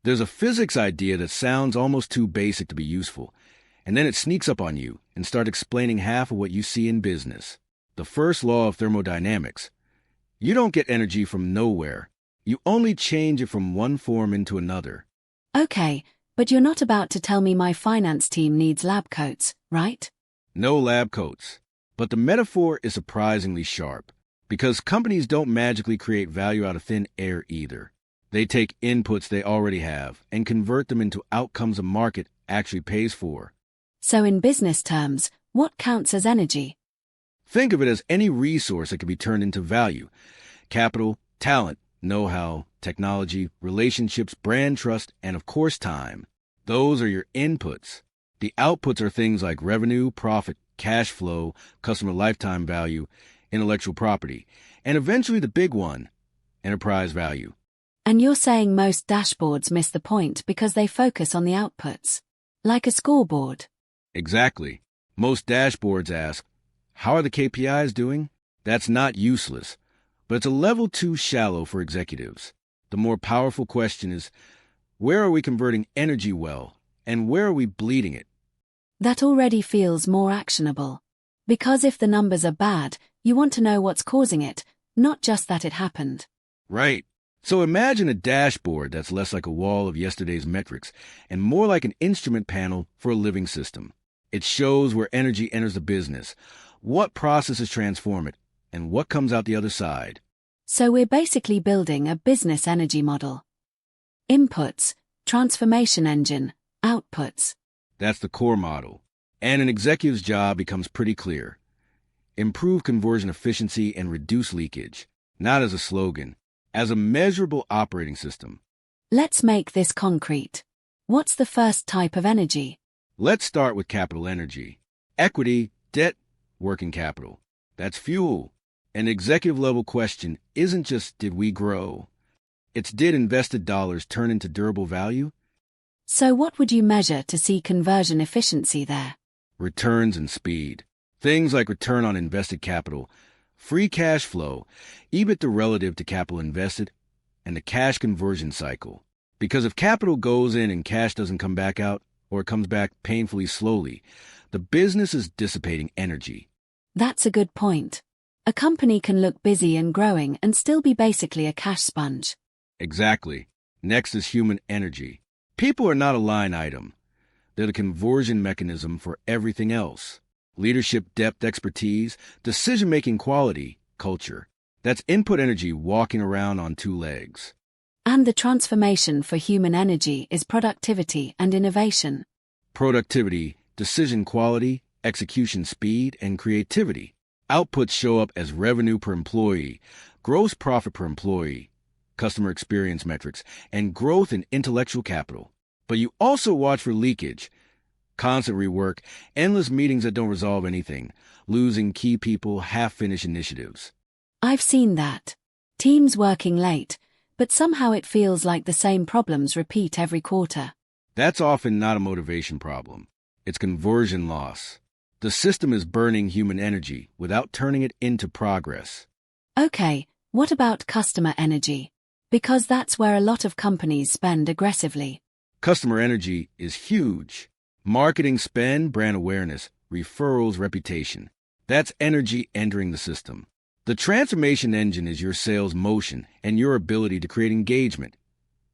There's a physics idea that sounds almost too basic to be useful, and then it sneaks up on you and starts explaining half of what you see in business. The first law of thermodynamics. You don't get energy from nowhere. You only change it from one form into another. Okay, but you're not about to tell me my finance team needs lab coats, right? No lab coats. But the metaphor is surprisingly sharp, because companies don't magically create value out of thin air either. They take inputs they already have and convert them into outcomes a market actually pays for. So in business terms, what counts as energy? Think of it as any resource that can be turned into value. Capital, talent, know-how, technology, relationships, brand trust, and of course time. Those are your inputs. The outputs are things like revenue, profit, cash flow, customer lifetime value, intellectual property, and eventually the big one, enterprise value. And you're saying most dashboards miss the point because they focus on the outputs. Like a scoreboard. Exactly. Most dashboards ask, how are the KPIs doing? That's not useless, but it's a level too shallow for executives. The more powerful question is, where are we converting energy well, and where are we bleeding it? That already feels more actionable. Because if the numbers are bad, you want to know what's causing it, not just that it happened. Right. So imagine a dashboard that's less like a wall of yesterday's metrics and more like an instrument panel for a living system. It shows where energy enters the business, what processes transform it, and what comes out the other side. So we're basically building a business energy model. Inputs, transformation engine, outputs. That's the core model. And an executive's job becomes pretty clear. Improve conversion efficiency and reduce leakage, not as a slogan, as a measurable operating system. Let's make this concrete. What's the first type of energy? Let's start with capital energy. Equity, debt, working capital. That's fuel. An executive-level question isn't just did we grow? It's did invested dollars turn into durable value? So what would you measure to see conversion efficiency there? Returns and speed. Things like return on invested capital, free cash flow, EBITDA relative to capital invested, and the cash conversion cycle. Because if capital goes in and cash doesn't come back out, or it comes back painfully slowly, the business is dissipating energy. That's a good point. A company can look busy and growing and still be basically a cash sponge. Exactly. Next is human energy. People are not a line item. They're the conversion mechanism for everything else. Leadership, depth, expertise, decision-making quality, culture. That's input energy walking around on two legs. And the transformation for human energy is productivity and innovation. Productivity, decision quality, execution speed, and creativity. Outputs show up as revenue per employee, gross profit per employee, customer experience metrics, and growth in intellectual capital. But you also watch for leakage, constant rework, endless meetings that don't resolve anything, losing key people, half-finished initiatives. I've seen that. Teams working late, but somehow it feels like the same problems repeat every quarter. That's often not a motivation problem. It's conversion loss. The system is burning human energy without turning it into progress. Okay, what about customer energy? Because that's where a lot of companies spend aggressively. Customer energy is huge. Marketing spend, brand awareness, referrals, reputation. That's energy entering the system. The transformation engine is your sales motion and your ability to create engagement.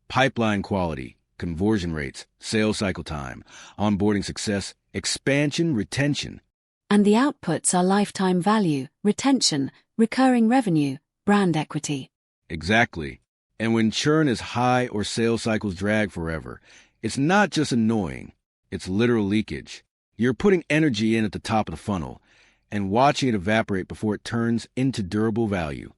Pipeline quality, conversion rates, sales cycle time, onboarding success, expansion, retention. And the outputs are lifetime value, retention, recurring revenue, brand equity. Exactly. And when churn is high or sales cycles drag forever, it's not just annoying, it's literal leakage. You're putting energy in at the top of the funnel and watching it evaporate before it turns into durable value.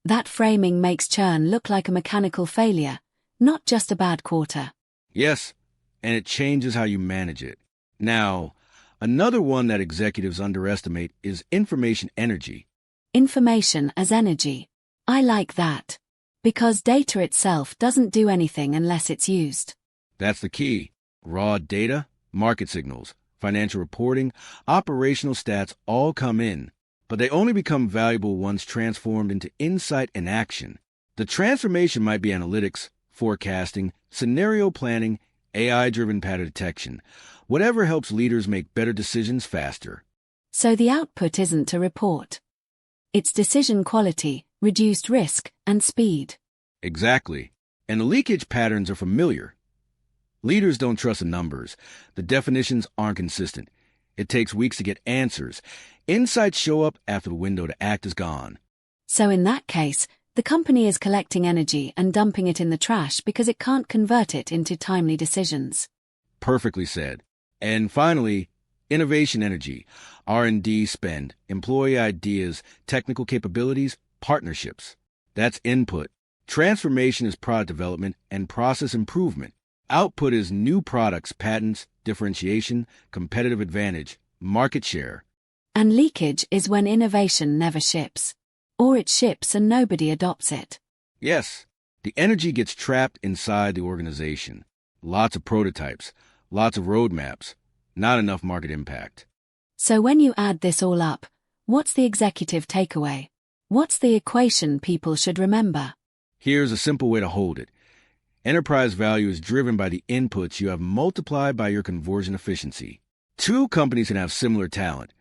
That framing makes churn look like a mechanical failure, not just a bad quarter. Yes, and it changes how you manage it. Now, another one that executives underestimate is information energy. Information as energy. I like that. Because data itself doesn't do anything unless it's used. That's the key. Raw data, market signals, financial reporting, operational stats all come in, but they only become valuable once transformed into insight and action. The transformation might be analytics, forecasting, scenario planning, AI-driven pattern detection. Whatever helps leaders make better decisions faster. So the output isn't a report. It's decision quality, reduced risk, and speed. Exactly. And the leakage patterns are familiar. Leaders don't trust the numbers. The definitions aren't consistent. It takes weeks to get answers. Insights show up after the window to act is gone. So in that case, the company is collecting energy and dumping it in the trash because it can't convert it into timely decisions. Perfectly said. And finally, innovation energy, R&D spend, employee ideas, technical capabilities, partnerships. That's input. Transformation is product development and process improvement. Output is new products, patents, differentiation, competitive advantage, market share. And leakage is when innovation never ships. Or it ships and nobody adopts it. Yes, the energy gets trapped inside the organization. Lots of prototypes, lots of roadmaps, not enough market impact. So when you add this all up, what's the executive takeaway? What's the equation people should remember? Here's a simple way to hold it. Enterprise value is driven by the inputs you have multiplied by your conversion efficiency. Two companies can have similar talent,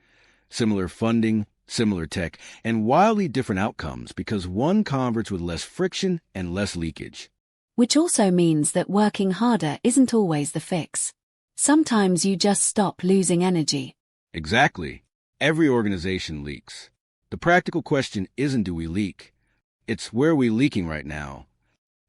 similar funding, similar tech, and wildly different outcomes because one converts with less friction and less leakage. Which also means that working harder isn't always the fix. Sometimes you just stop losing energy. Exactly. Every organization leaks. The practical question isn't do we leak? It's where are we leaking right now?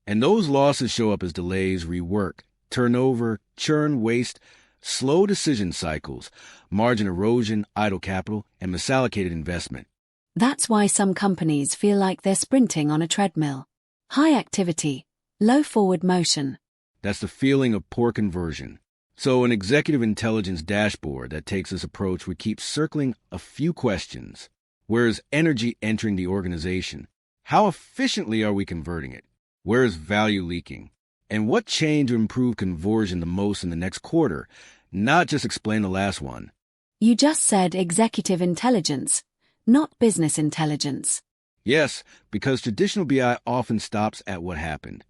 And those losses show up as delays, rework, turnover, churn, waste, slow decision cycles, margin erosion, idle capital, and misallocated investment. That's why some companies feel like they're sprinting on a treadmill. High activity, low forward motion. That's the feeling of poor conversion. So an executive intelligence dashboard that takes this approach would keep circling a few questions. Where is energy entering the organization? How efficiently are we converting it? Where is value leaking? And what change would improve conversion the most in the next quarter? Not just explain the last one. You just said executive intelligence, not business intelligence. Yes, because traditional BI often stops at what happened.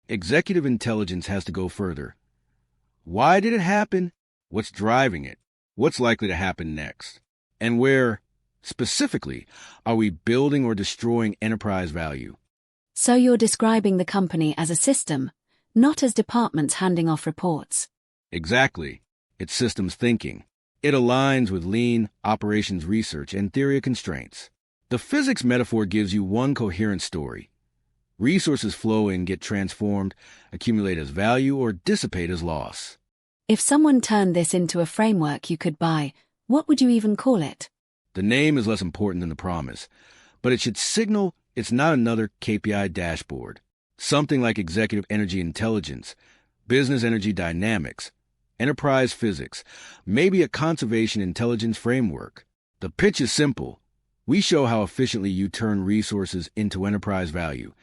Executive intelligence has to go further. Why did it happen? What's driving it? What's likely to happen next? And where, specifically, are we building or destroying enterprise value? So you're describing the company as a system, not as departments handing off reports. Exactly. It's systems thinking. It aligns with lean operations research and theory of constraints. The physics metaphor gives you one coherent story. Resources flow in, get transformed, accumulate as value, or dissipate as loss. If someone turned this into a framework you could buy, what would you even call it? The name is less important than the promise, but it should signal it's not another KPI dashboard. Something like executive energy intelligence, business energy dynamics, enterprise physics, maybe a conservation intelligence framework. The pitch is simple. We show how efficiently you turn resources into enterprise value,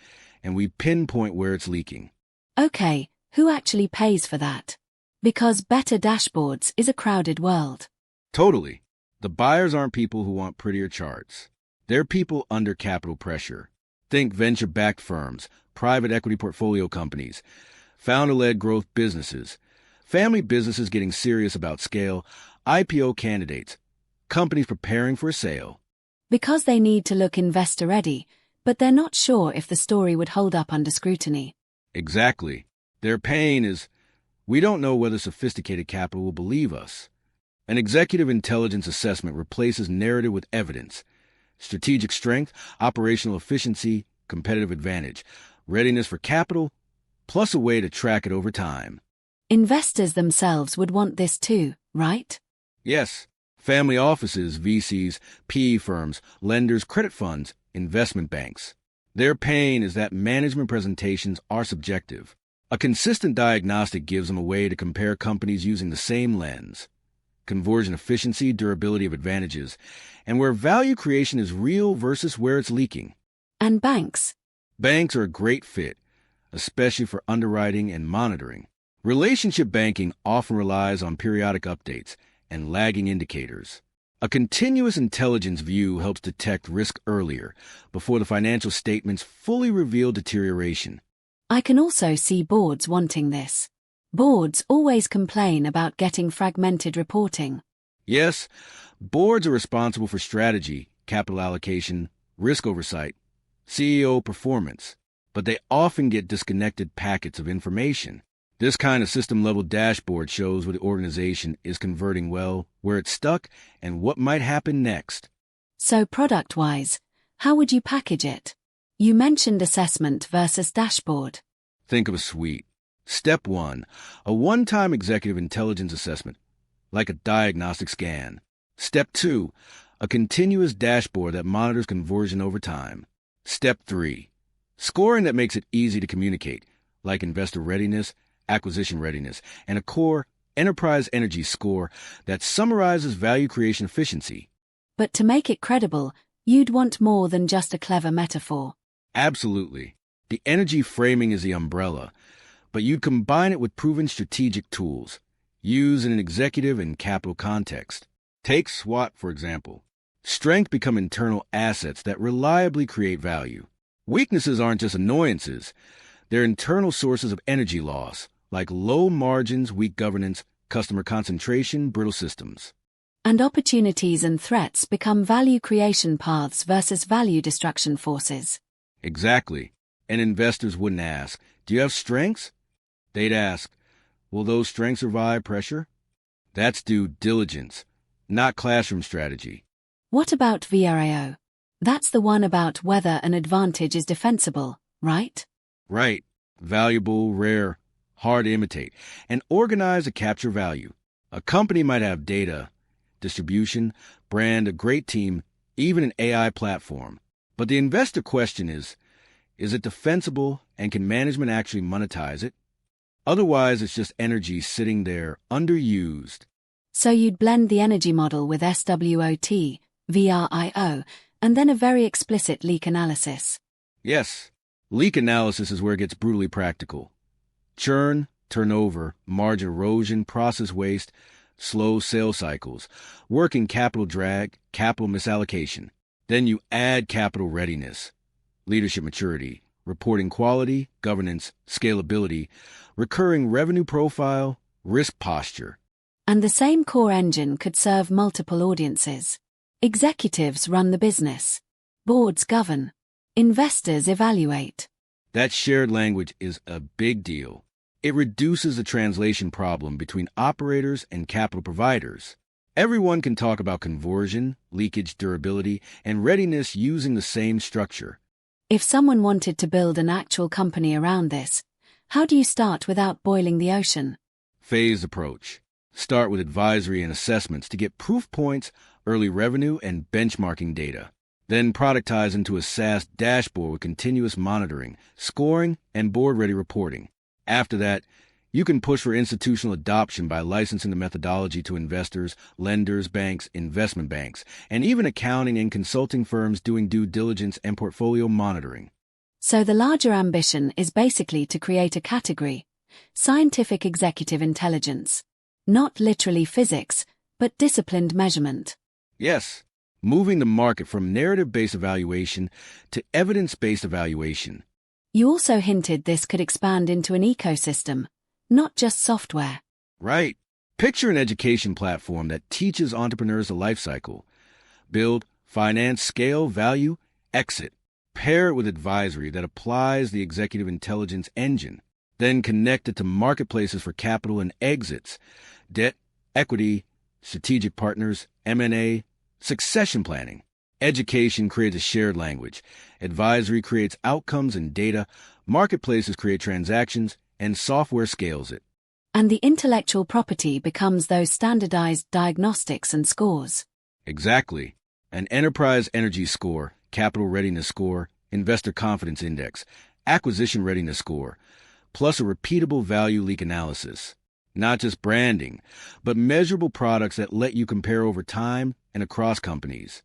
and we pinpoint where it's leaking. Okay, who actually pays for that? Because better dashboards is a crowded world. Totally. The buyers aren't people who want prettier charts. They're people under capital pressure. Think venture-backed firms, private equity portfolio companies, founder-led growth businesses, family businesses getting serious about scale, IPO candidates, companies preparing for a sale. Because they need to look investor-ready, but they're not sure if the story would hold up under scrutiny. Exactly. Their pain is, we don't know whether sophisticated capital will believe us. An executive intelligence assessment replaces narrative with evidence. Strategic strength, operational efficiency, competitive advantage, readiness for capital, plus a way to track it over time. Investors themselves would want this too, right? Yes. Family offices, VCs, PE firms, lenders, credit funds, investment banks. Their pain is that management presentations are subjective. A consistent diagnostic gives them a way to compare companies using the same lens. Conversion efficiency, durability of advantages, and where value creation is real versus where it's leaking. And banks? Banks are a great fit, especially for underwriting and monitoring. Relationship banking often relies on periodic updates and lagging indicators. A continuous intelligence view helps detect risk earlier, before the financial statements fully reveal deterioration. I can also see boards wanting this. Boards always complain about getting fragmented reporting. Yes, boards are responsible for strategy, capital allocation, risk oversight, CEO performance, but they often get disconnected packets of information. This kind of system-level dashboard shows where the organization is converting well, where it's stuck, and what might happen next. So product-wise, how would you package it? You mentioned assessment versus dashboard. Think of a suite. Step 1, a one-time executive intelligence assessment, like a diagnostic scan. Step 2, a continuous dashboard that monitors conversion over time. Step 3, scoring that makes it easy to communicate, like investor readiness, acquisition readiness, and a core enterprise energy score that summarizes value creation efficiency. But to make it credible, you'd want more than just a clever metaphor. Absolutely. The energy framing is the umbrella, but you'd combine it with proven strategic tools, used in an executive and capital context. Take SWOT, for example. Strengths become internal assets that reliably create value. Weaknesses aren't just annoyances. They're internal sources of energy loss, like low margins, weak governance, customer concentration, brittle systems. And opportunities and threats become value creation paths versus value destruction forces. Exactly. And investors wouldn't ask, do you have strengths? They'd ask, will those strengths survive pressure? That's due diligence, not classroom strategy. What about VRAO? That's the one about whether an advantage is defensible, right? Right. Valuable, rare, hard to imitate, and organized to capture value. A company might have data, distribution, brand, a great team, even an AI platform. But the investor question is it defensible and can management actually monetize it? Otherwise, it's just energy sitting there, underused. So you'd blend the energy model with SWOT, VRIO, and then a very explicit leak analysis. Yes, leak analysis is where it gets brutally practical. Churn, turnover, margin erosion, process waste, slow sales cycles, working capital drag, capital misallocation. Then you add capital readiness, leadership maturity, reporting quality, governance, scalability, recurring revenue profile, risk posture. And the same core engine could serve multiple audiences. Executives run the business. Boards govern. Investors evaluate. That shared language is a big deal. It reduces the translation problem between operators and capital providers. Everyone can talk about conversion, leakage, durability, and readiness using the same structure. If someone wanted to build an actual company around this, how do you start without boiling the ocean? Phased approach. Start with advisory and assessments to get proof points, early revenue, and benchmarking data. Then productize into a SaaS dashboard with continuous monitoring, scoring, and board-ready reporting. After that, you can push for institutional adoption by licensing the methodology to investors, lenders, banks, investment banks, and even accounting and consulting firms doing due diligence and portfolio monitoring. So the larger ambition is basically to create a category, scientific executive intelligence. Not literally physics, but disciplined measurement. Yes, moving the market from narrative-based evaluation to evidence-based evaluation. You also hinted this could expand into an ecosystem, not just software. Right. Picture an education platform that teaches entrepreneurs the life cycle. Build, finance, scale, value, exit. Pair it with advisory that applies the executive intelligence engine. Then connect it to marketplaces for capital and exits. Debt, equity, strategic partners, M&A, succession planning. Education creates a shared language. Advisory creates outcomes and data. Marketplaces create transactions, and software scales it. And the intellectual property becomes those standardized diagnostics and scores. Exactly. An enterprise energy score, capital readiness score, investor confidence index, acquisition readiness score, plus a repeatable value leak analysis. Not just branding, but measurable products that let you compare over time and across companies.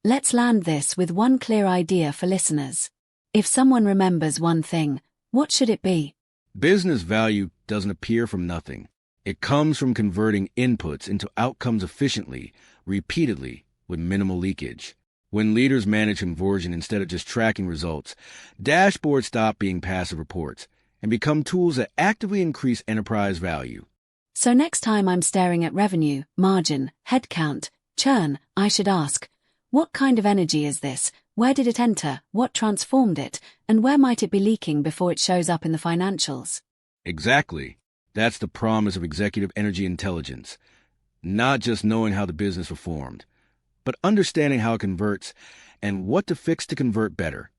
Let's land this with one clear idea for listeners. If someone remembers one thing, what should it be? Business value doesn't appear from nothing. It comes from converting inputs into outcomes efficiently, repeatedly, with minimal leakage. When leaders manage conversion instead of just tracking results, dashboards stop being passive reports and become tools that actively increase enterprise value. So next time I'm staring at revenue, margin, headcount, churn, I should ask, what kind of energy is this? Where did it enter? What transformed it? And where might it be leaking before it shows up in the financials? Exactly. That's the promise of executive energy intelligence. Not just knowing how the business performed, but understanding how it converts and what to fix to convert better.